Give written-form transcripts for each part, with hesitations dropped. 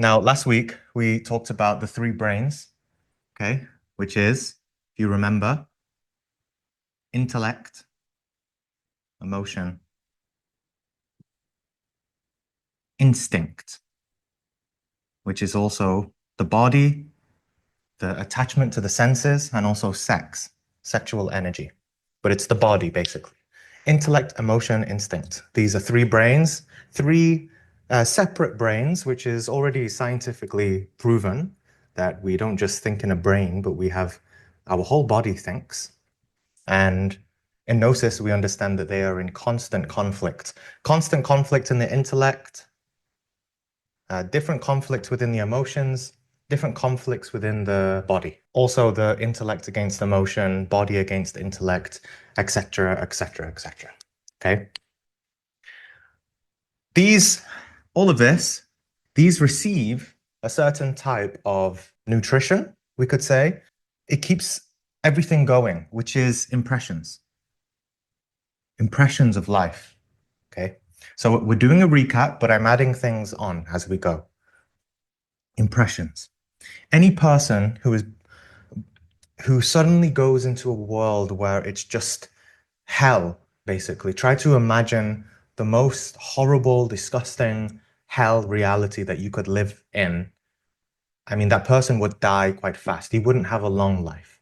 Now, last week we talked about the three brains, okay, which is, if you remember, intellect, emotion, instinct, which is also the body, the attachment to the senses, and also sex, sexual energy. But it's the body, basically. Intellect, emotion, instinct. These are three brains, three separate brains, which is already scientifically proven that we don't just think in a brain, but we have our whole body thinks. And in Gnosis, we understand that they are in constant conflict. Constant conflict in the intellect, different conflicts within the emotions, different conflicts within the body. Also, the intellect against emotion, body against intellect, etc., etc., etc. Okay? All of this, these receive a certain type of nutrition, we could say. It keeps everything going, which is impressions. Impressions of life. Okay? So we're doing a recap, but I'm adding things on as we go. Impressions. Any person who suddenly goes into a world where it's just hell, basically. Try to imagine the most horrible, disgusting hell reality that you could live in. I mean, that person would die quite fast. He wouldn't have a long life.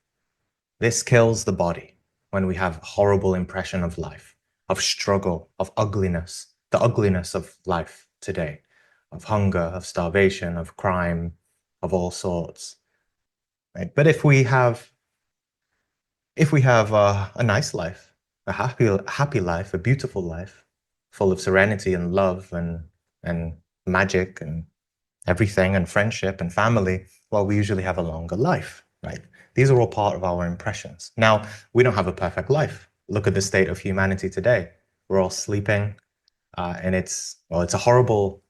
This kills the body when we have horrible impression of life, of struggle, of ugliness, the ugliness of life today, of hunger, of starvation, of crime, of all sorts. Right? But if we have a nice life, a happy life, a beautiful life, full of serenity and love and magic and everything and friendship and family, well, we usually have a longer life, right? These are all part of our impressions. Now, we don't have a perfect life. Look at the state of humanity today. We're all sleeping, and it's a horrible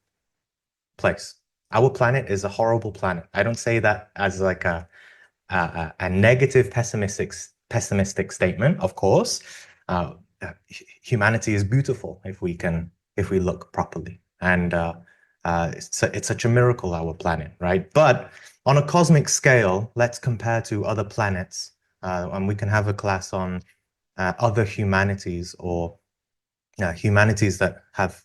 place. Our planet is a horrible planet. I don't say that as like a negative, pessimistic statement. Of course, humanity is beautiful if we look properly, and it's such a miracle, our planet, right? But on a cosmic scale, let's compare to other planets, and we can have a class on other humanities or humanities that have,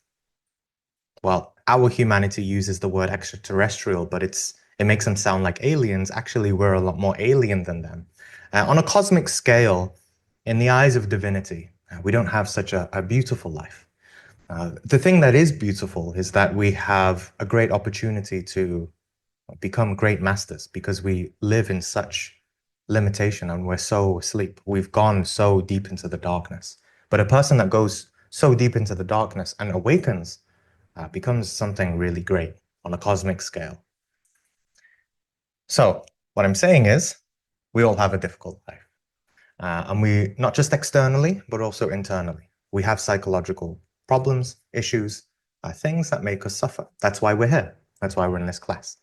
well, our humanity uses the word extraterrestrial, but it makes them sound like aliens. Actually, we're a lot more alien than them. On a cosmic scale, in the eyes of divinity, we don't have such a beautiful life. The thing that is beautiful is that we have a great opportunity to become great masters because we live in such limitation and we're so asleep. We've gone so deep into the darkness. But a person that goes so deep into the darkness and awakens becomes something really great on a cosmic scale. So what I'm saying is we all have a difficult life. And we, not just externally, but also internally. We have psychological problems, issues, things that make us suffer. That's why we're here. That's why we're in this class.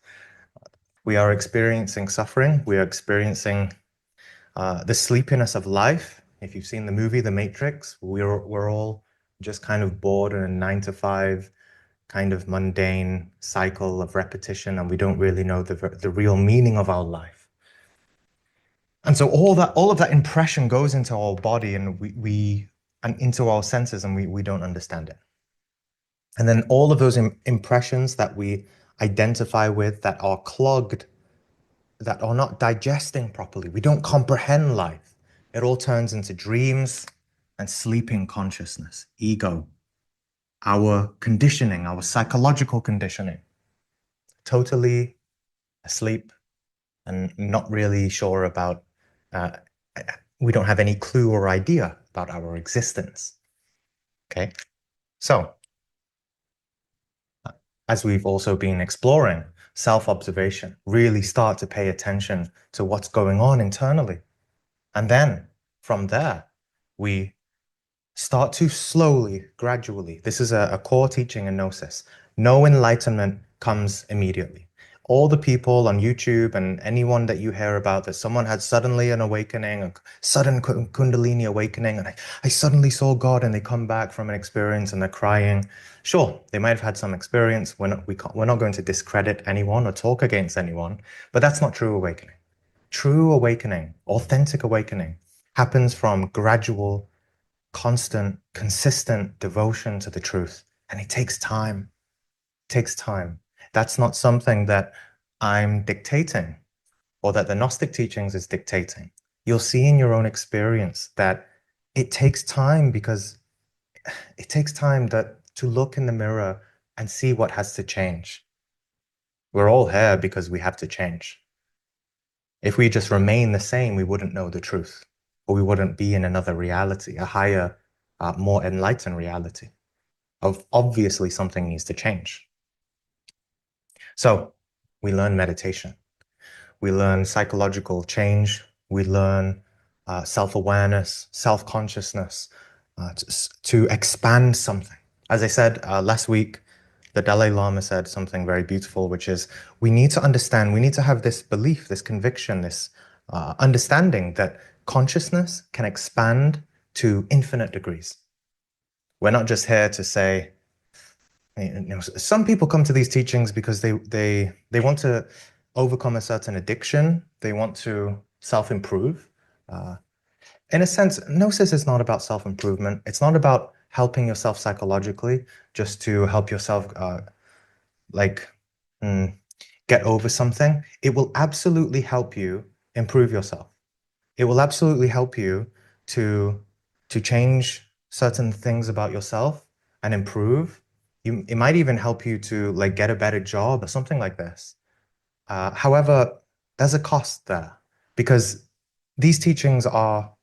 We are experiencing suffering. We are experiencing the sleepiness of life. If you've seen the movie The Matrix, we're all just kind of bored in a 9 to 5 kind of mundane cycle of repetition, and we don't really know the real meaning of our life. And so all of that impression goes into our body and and into our senses, and we don't understand it. And then all of those impressions that we identify with that are clogged, that are not digesting properly, we don't comprehend life. It all turns into dreams and sleeping consciousness, ego, our conditioning, our psychological conditioning, totally asleep and not really sure about, we don't have any clue or idea about our existence. Okay, so as we've also been exploring self-observation, really start to pay attention to what's going on internally. And then from there, we start to slowly, gradually, this is a core teaching in Gnosis. No enlightenment comes immediately. all the people on YouTube and anyone that you hear about that someone had suddenly an awakening, a sudden Kundalini awakening, and I suddenly saw God, and they come back from an experience and they're crying. Sure, they might have had some experience. We're not going to discredit anyone or talk against anyone, but that's not true awakening. True awakening, authentic awakening, happens from gradual, constant, consistent devotion to the truth. And it takes time. It takes time. That's not something that I'm dictating or that the Gnostic teachings is dictating. You'll see in your own experience that it takes time, because it takes time to look in the mirror and see what has to change. We're all here because we have to change. If we just remain the same, we wouldn't know the truth, or we wouldn't be in another reality, a higher, more enlightened reality. Obviously, something needs to change. So we learn meditation. We learn psychological change. We learn self-awareness, self-consciousness, to expand something. As I said last week, the Dalai Lama said something very beautiful, which is we need to understand, we need to have this belief, this conviction, this understanding that consciousness can expand to infinite degrees. We're not just here to say, some people come to these teachings because they want to overcome a certain addiction. They want to self-improve. In a sense, Gnosis is not about self-improvement. It's not about helping yourself psychologically just to help yourself get over something. It will absolutely help you improve yourself. It will absolutely help you to change certain things about yourself and improve. It might even help you to get a better job or something like this. However, there's a cost there, because these teachings are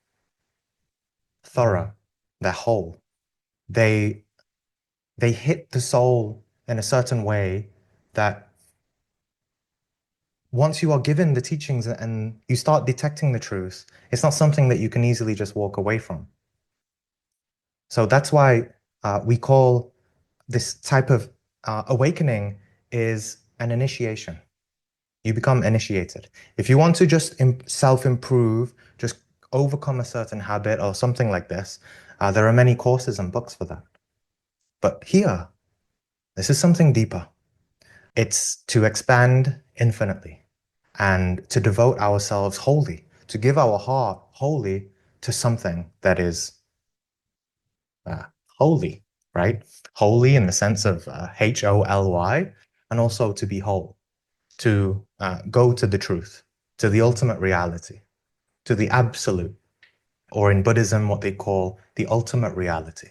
thorough, they're whole. They hit the soul in a certain way that once you are given the teachings and you start detecting the truth, it's not something that you can easily just walk away from. So that's why we call this type of awakening is an initiation. You become initiated. If you want to just self-improve, just overcome a certain habit or something like this, there are many courses and books for that. But here, this is something deeper. It's to expand infinitely and to devote ourselves wholly, to give our heart wholly to something that is holy, right? Holy in the sense of Holy, and also to be whole, to go to the truth, to the ultimate reality, to the absolute, or in Buddhism, what they call the ultimate reality.